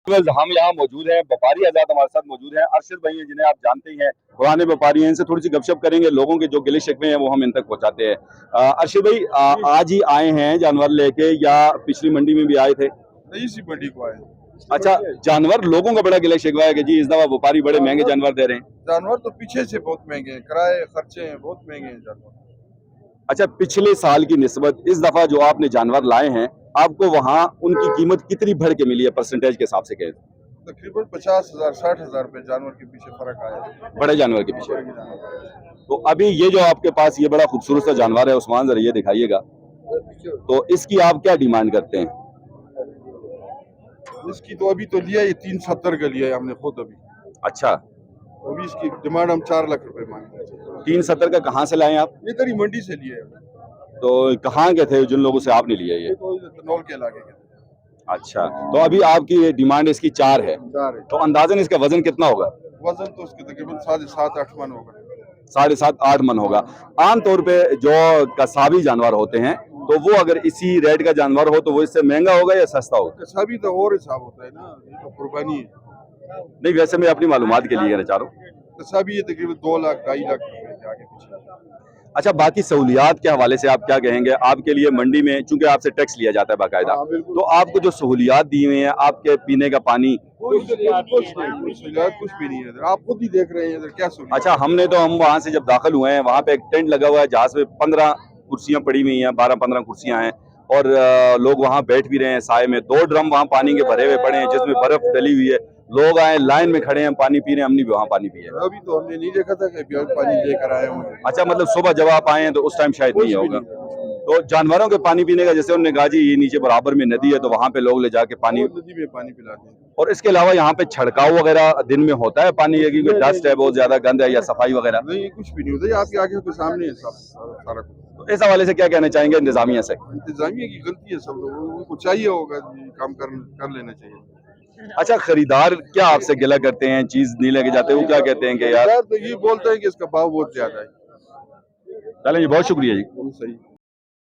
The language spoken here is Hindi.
हम यहाँ मौजूद हैं, व्यापारी आजाद हमारे साथ मौजूद हैं। अरशद भाई हैं जिन्हें आप जानते ही हैं, पुराने व्यापारी हैं। इनसे थोड़ी सी गपशप करेंगे, लोगों के जो गिले शिकवे हैं वो हम इन तक पहुंचाते हैं। अरशद भाई, आज ही आए हैं जानवर लेके या पिछली मंडी में भी आए थे? इसी मंडी को आए। अच्छा, जानवर लोगों का बड़ा गिला शिकवा है कि जी इस दफा व्यापारी बड़े महंगे जानवर दे रहे हैं। जानवर तो पीछे से बहुत महंगे हैं, किराए खर्चे हैं, बहुत महंगे हैं जानवर। अच्छा, पिछले साल की निस्बत इस दफा जो आपने जानवर लाए हैं, आपको वहाँ उनकी कीमत कितनी बढ़ के मिली है परसेंटेज के हिसाब से? कहें तकरीबन 50,000 60,000 रुपए जानवर के पीछे फर्क आया, बड़े जानवर के पीछे। तो अभी ये जो आपके पास ये बड़ा खूबसूरत सा जानवर है उस्मान, जरा ये दिखाइएगा, तो इसकी आप क्या डिमांड करते हैं? इसकी तो अभी तो लिया, ये 370 का लिया है हमने खुद अभी। अच्छा, अभी इसकी डिमांड हम 4 लाख रुपए मांगे। 370 का कहाँ से लाए आप? इधर ही मंडी से लिए है। तो कहाँ के थे जिन लोगों से आपने लिया ये? तो तनौल के इलाके के। अच्छा, तो अभी आपकी ये डिमांड इसकी 4 है, 4 है। तो अंदाजन इसका वजन कितना होगा? वजन तो उसके तकरीबन 7.5 8 मन होगा। 7.5 8 मन होगा। आमतौर पे जो कसाबी जानवर होते हैं, तो वो अगर इसी रेट का जानवर हो तो वो इससे महंगा होगा या सस्ता होगा? कसाबी तो और हिसाब होता है ना, ये तो कुर्बानी है। नहीं, वैसे मैं अपनी मालूमात के लिए कहना चाह रहा हूँ। कसाबी ये तकरीबन 2 लाख 2.5 लाख रुपए के आगे पीछे। अच्छा, बाकी सहूलियात के हवाले से आप क्या कहेंगे? आपके लिए मंडी में चूंकि आपसे टैक्स लिया जाता है बाकायदा, तो आपको जो सहूलियात दी हुई हैं, आपके पीने का पानी, कुछ भी नहीं है इधर, आप खुद ही देख रहे हैं इधर क्या सुविधा। अच्छा, हम वहाँ से जब दाखिल हुए हैं, वहाँ पे एक टेंट लगा हुआ है जहाँ पे 15 कुर्सियां पड़ी हुई हैं, 12-15 कुर्सियां हैं, और लोग वहाँ बैठ भी रहे हैं साए में। 2 ड्रम वहाँ पानी के भरे हुए पड़े हैं जिसमें बर्फ डली हुई है। लोग आए लाइन में खड़े हैं, पानी पी रहे हैं, हमने भी वहाँ पानी पिया। अभी तो हमने नहीं देखा था कि पानी लेकर आए होंगे। अच्छा, मतलब सुबह जब आप आए हैं तो उस टाइम शायद नहीं होगा। तो जानवरों के पानी पीने का, जैसे उन्होंने कहा जी ये नीचे बराबर में नदी है, तो वहाँ पे लोग ले जाके पानी, नदी में पानी पिलाते हैं। और इसके अलावा यहाँ पे छिड़काव वगैरह दिन में होता है पानी की? कोई डस्ट है, बहुत ज्यादा गंद है, या सफाई वगैरह? नहीं, कुछ भी नहीं होता, ये आपकी आंखों के सामने है सब सारा कुछ। तो इस हवाले से क्या कहना चाहेंगे इंतजामिया से? इंतजामिया की गलती है, सब लोगों को उनको चाहिए होगा काम कर लेना चाहिए। अच्छा, खरीदार क्या आपसे गिला करते हैं, चीज नहीं लेके जाते, वो क्या कहते हैं कि यार? तो ये बोलते हैं कि इसका भाव बहुत ज्यादा है। चलें जी, बहुत शुक्रिया जी। सही।